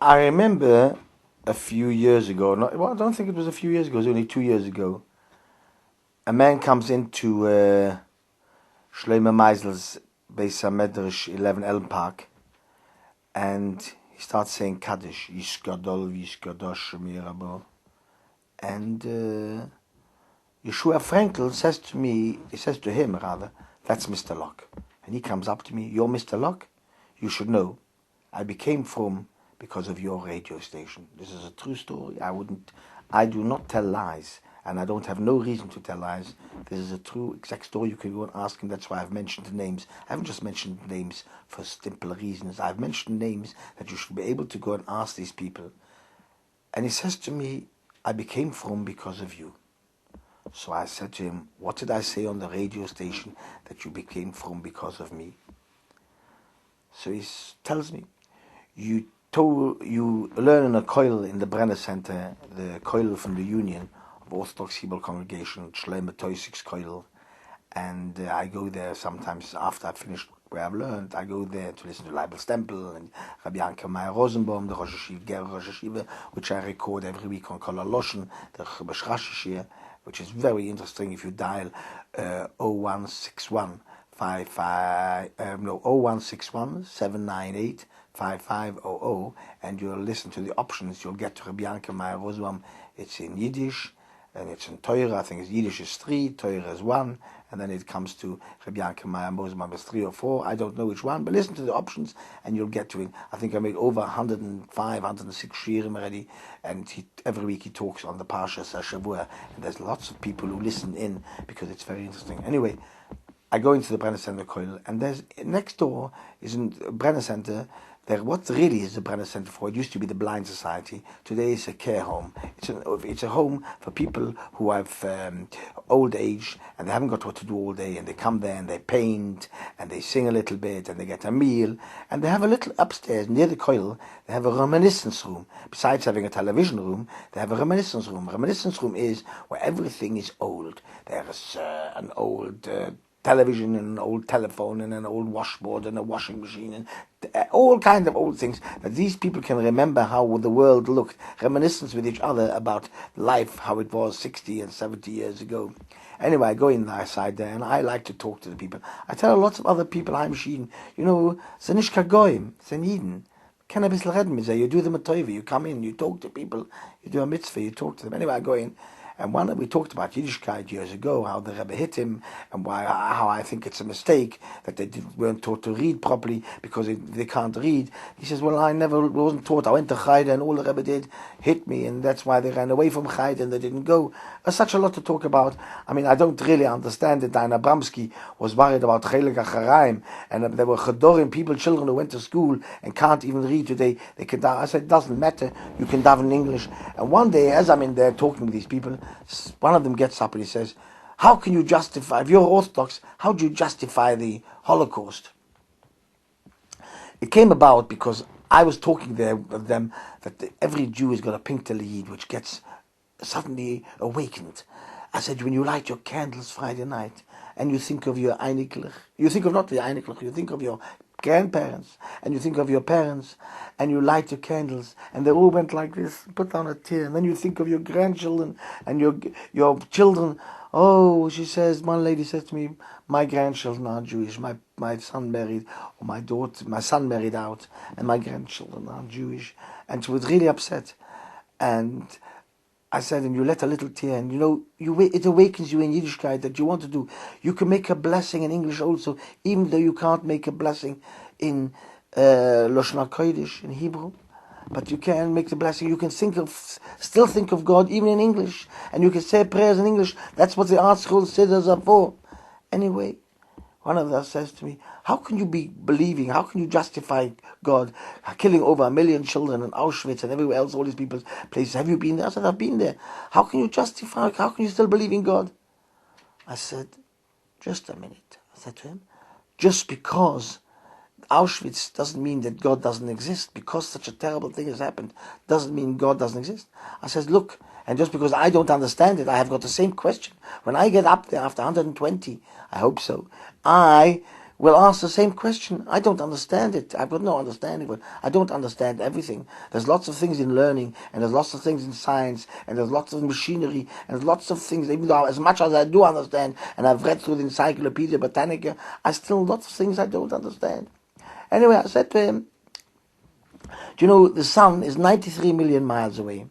I remember a few years ago, I don't think it was a few years ago, it was only 2 years ago. A man comes into Shlomo Meisel's Beis HaMedrash 11 Elm Park, and he starts saying Kaddish, Yish Gadol, Yish Kadosh, Mirabo. And Yeshua Frankel says to me, he says to him rather, that's Mr. Locke. And he comes up to me, you're Mr. Locke? You should know, I became from because of your radio station. This is a true story. I do not tell lies, and I don't have no reason to tell lies. This is a true, exact story. You can go and ask him. That's why I've mentioned the names. I haven't just mentioned names for simple reasons. I've mentioned names that you should be able to go and ask these people. And he says to me, I became from because of you. So I said to him, what did I say on the radio station that you became from because of me? So he tells me, you learn in a koil in the Brenner Center, the koil from the Union of Orthodox Hebrew Congregation, Shlomo Toisik's koil, and I go there sometimes after I've finished where I've learned. I go there to listen to Leibel Stempel and Rabbi Meyer Rosenbaum, the Rosh Hashiva, which I record every week on Kol HaLoshen, the B'Shrash, which is very interesting. If you dial 0161 798 5500, and you'll listen to the options, you'll get to Rabbi Meyer Rosenbaum. It's in Yiddish, and it's in Torah. I think it's Yiddish is 3, Torah is 1, and then it comes to Rabbi Meyer Rosenbaum is 3 or 4. I don't know which one, but listen to the options, and you'll get to it. I think I made over 105, 106 shirim already, and every week he talks on the Parshas HaShavua, and there's lots of people who listen in because it's very interesting. Anyway, I go into the Brenner Center Koil, and there's next door is in Brenner Center. What really is the Brenner Center for? It used to be the Blind Society. Today it's a care home. It's a home for people who have old age and they haven't got what to do all day, and they come there and they paint and they sing a little bit and they get a meal, and they have a little upstairs near the Koil. They have a reminiscence room. Besides having a television room, they have a reminiscence room. A reminiscence room is where everything is old. There's an old television and an old telephone and an old washboard and a washing machine and all kinds of old things that these people can remember how the world looked, reminiscence with each other about life, how it was 60 and 70 years ago. Anyway, I go inside there and I like to talk to the people. I tell lots of other people, I'm Shiden, ze nish kagoyim, ze Yidden. Ken a bissl reden mit ze, you do them a toive, you come in, you talk to people, you do a mitzvah, you talk to them. Anyway, I go in. And we talked about Yiddishkeit years ago, how the Rebbe hit him, and how I think it's a mistake that they weren't taught to read properly because they can't read. He says, well, I never wasn't taught. I went to Chayda, and all the Rebbe did hit me, and that's why they ran away from Chayda and they didn't go. There's such a lot to talk about. I mean, I don't really understand it. Diana Abramsky was worried about Chelik Acharaim, and there were Chodorim, children who went to school and can't even read today. They can. I said, it doesn't matter. You can daven in English. And one day, as I'm in there talking to these people, one of them gets up and he says, how can you justify, if you're Orthodox, how do you justify the Holocaust? It came about because I was talking there with them that every Jew has got a pink talid which gets suddenly awakened. I said, when you light your candles Friday night and you think of your Einiglich, you think of not the Einiglich, you think of your grandparents, and you think of your parents, and you light your candles, and they all went like this, put down a tear, and then you think of your grandchildren, and your children. Oh, she says, one lady says to me, my grandchildren are Jewish, my son married, or my son married out, and my grandchildren are Jewish, and she was really upset, and I said, and you let a little tear, and it awakens you in Yiddishkeit that you want to do. You can make a blessing in English also, even though you can't make a blessing in Lashon HaKodesh, in Hebrew. But you can make the blessing. You can still think of God even in English, and you can say prayers in English. That's what the art school siddhas are for. Anyway, one of us says to me, how can you be believing, how can you justify God killing over 1 million children in Auschwitz and everywhere else, all these people's places? Have you been there? I said, I've been there. How can you justify, how can you still believe in God? I said, just a minute. I said to him, just because Auschwitz doesn't mean that God doesn't exist. Because such a terrible thing has happened doesn't mean God doesn't exist. I said, look, and just because I don't understand it, I have got the same question. When I get up there after 120, I hope so, I will ask the same question. I don't understand it. I've got no understanding, but I don't understand everything. There's lots of things in learning, and there's lots of things in science, and there's lots of machinery, and there's lots of things, even though as much as I do understand, and I've read through the Encyclopedia Britannica, I still lots of things I don't understand. Anyway, I said to him, do you know, the sun is 93 million miles away.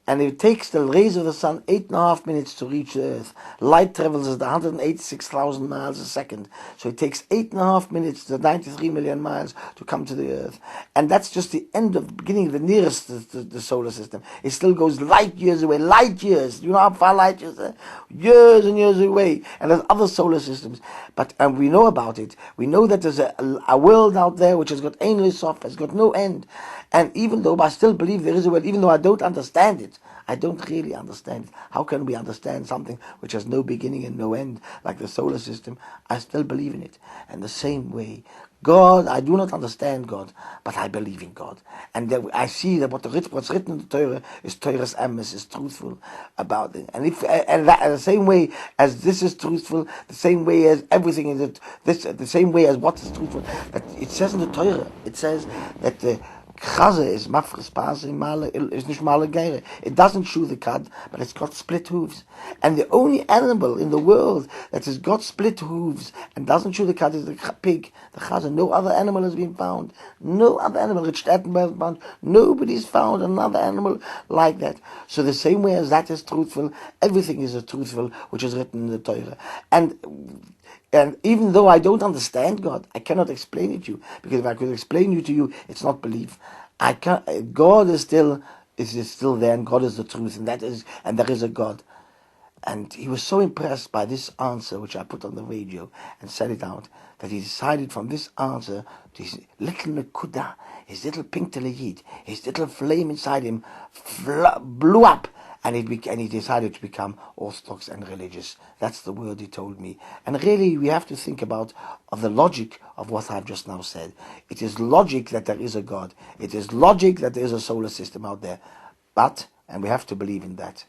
And it takes the rays of the sun 8.5 minutes to reach the Earth. Light travels at 186,000 miles a second. So it takes 8.5 minutes, the 93 million miles, to come to the Earth. And that's just the end of the beginning, the nearest to the solar system. It still goes light years away, light years. You know how far light years are? Years and years away. And there's other solar systems. And we know about it. We know that there's a world out there which has got endless off, has got no end. And even though I still believe there is a world, even though I don't understand it, I don't really understand it. How can we understand something which has no beginning and no end, like the solar system? I still believe in it. And the same way, God, I do not understand God, but I believe in God. And I see that what's written in the Torah is Torah's emes, is truthful about it. And the same way as this is truthful, the same way as everything is the same way as what is truthful. That it says in the Torah, it says that the Chaze is mafres pas is nicht male geire. It doesn't chew the cud, but it's got split hooves. And the only animal in the world that has got split hooves and doesn't chew the cud is the pig, the Chaze. No other animal has been found. No other animal. Nobody's found another animal like that. So the same way as that is truthful, everything is truthful which is written in the Torah. And even though I don't understand God, I cannot explain it to you, because if I could explain it to you, it's not belief. God is still there, and God is the truth, and there is a God. And he was so impressed by this answer, which I put on the radio and said it out, that he decided from this answer, his little nekuda, his little pink telegid, his little flame inside him blew up. And he decided to become Orthodox and religious. That's the word he told me. And really, we have to think about the logic of what I've just now said. It is logic that there is a God. It is logic that there is a solar system out there. And we have to believe in that.